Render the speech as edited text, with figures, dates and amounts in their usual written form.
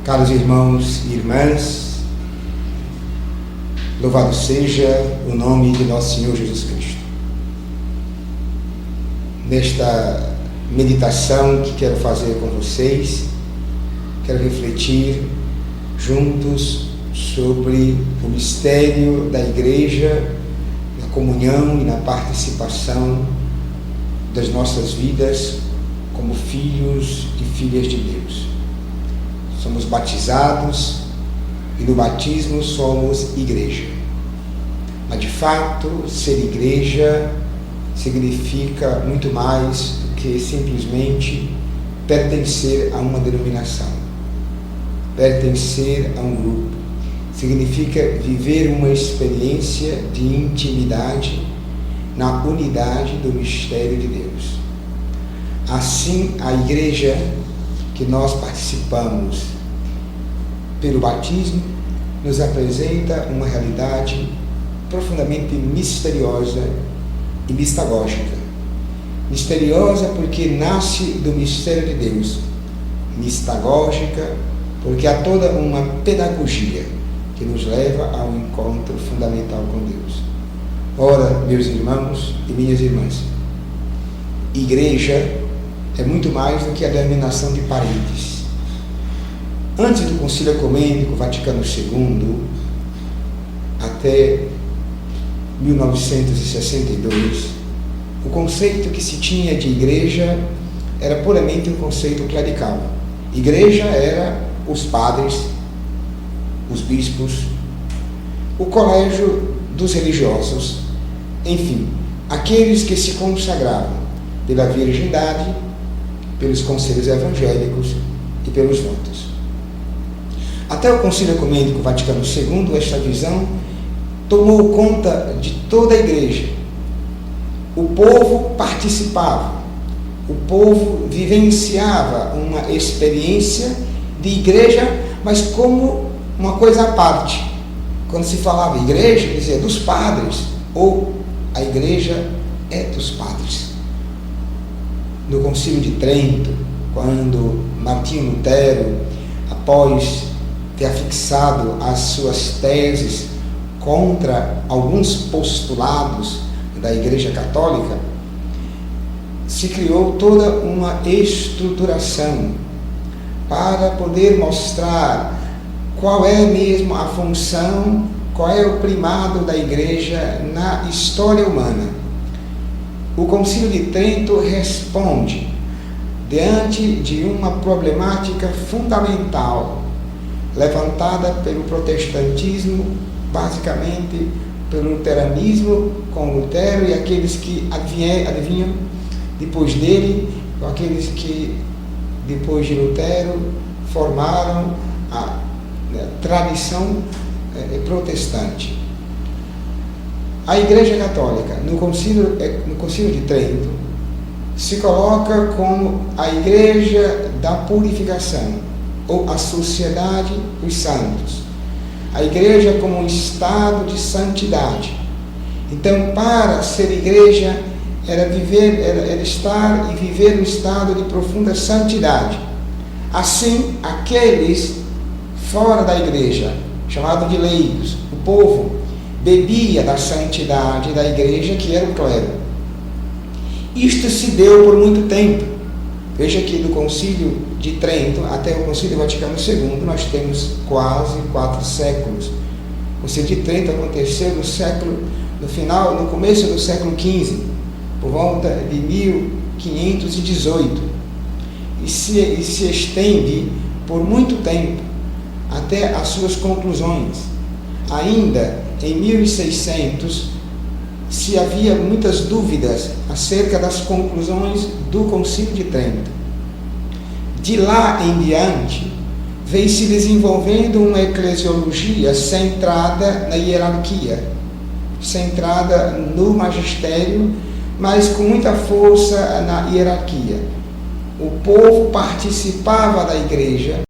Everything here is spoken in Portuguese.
Caros irmãos e irmãs, louvado seja o nome de nosso Senhor Jesus Cristo. Nesta meditação que quero fazer com vocês, quero refletir juntos sobre o mistério da Igreja, na comunhão e na participação das nossas vidas como filhos e filhas de Deus. Somos batizados e no batismo somos igreja. Mas de fato, ser igreja significa muito mais do que simplesmente pertencer a uma denominação, pertencer a um grupo. Significa viver uma experiência de intimidade na unidade do mistério de Deus. Assim, a igreja que nós participamos pelo batismo nos apresenta uma realidade profundamente misteriosa e mistagógica. Misteriosa porque nasce do mistério de Deus, mistagógica porque há toda uma pedagogia que nos leva ao encontro fundamental com Deus. Ora, meus irmãos e minhas irmãs, igreja é muito mais do que a denominação de paredes. Antes do Concílio Ecumênico Vaticano II, até 1962, o conceito que se tinha de igreja era puramente um conceito clerical. Igreja era os padres, os bispos, o colégio dos religiosos, enfim, aqueles que se consagravam pela virgindade, pelos conselhos evangélicos e pelos votos. Até o Concílio Ecumênico Vaticano II, esta visão tomou conta de toda a igreja. O povo participava, o povo vivenciava uma experiência de igreja, mas como uma coisa à parte. Quando se falava igreja, dizia dos padres, ou a igreja é dos padres. No Concílio de Trento, quando Martinho Lutero, após ter afixado as suas teses contra alguns postulados da Igreja Católica, se criou toda uma estruturação para poder mostrar qual é mesmo a função, qual é o primado da Igreja na história humana. O Concílio de Trento responde diante de uma problemática fundamental levantada pelo protestantismo, basicamente pelo luteranismo com Lutero e aqueles que adivinham depois dele, aqueles que depois de Lutero formaram a tradição protestante. A Igreja Católica, no Concílio de Trento, se coloca como a Igreja da Purificação, ou a Sociedade dos Santos. A Igreja como um estado de santidade. Então, para ser igreja, era estar e viver no estado de profunda santidade. Assim, aqueles fora da igreja, chamado de leigos, o povo, bebia da santidade da igreja, que era o clero. Isto se deu por muito tempo. Veja que do Concílio de Trento até o Concílio Vaticano II, nós temos quase 4 séculos. O Concílio de Trento aconteceu no começo do século XV, por volta de 1518, e se estende por muito tempo, até as suas conclusões. Ainda em 1600, se havia muitas dúvidas acerca das conclusões do Concílio de Trento. De lá em diante, veio se desenvolvendo uma eclesiologia centrada na hierarquia, centrada no magistério, mas com muita força na hierarquia. O povo participava da igreja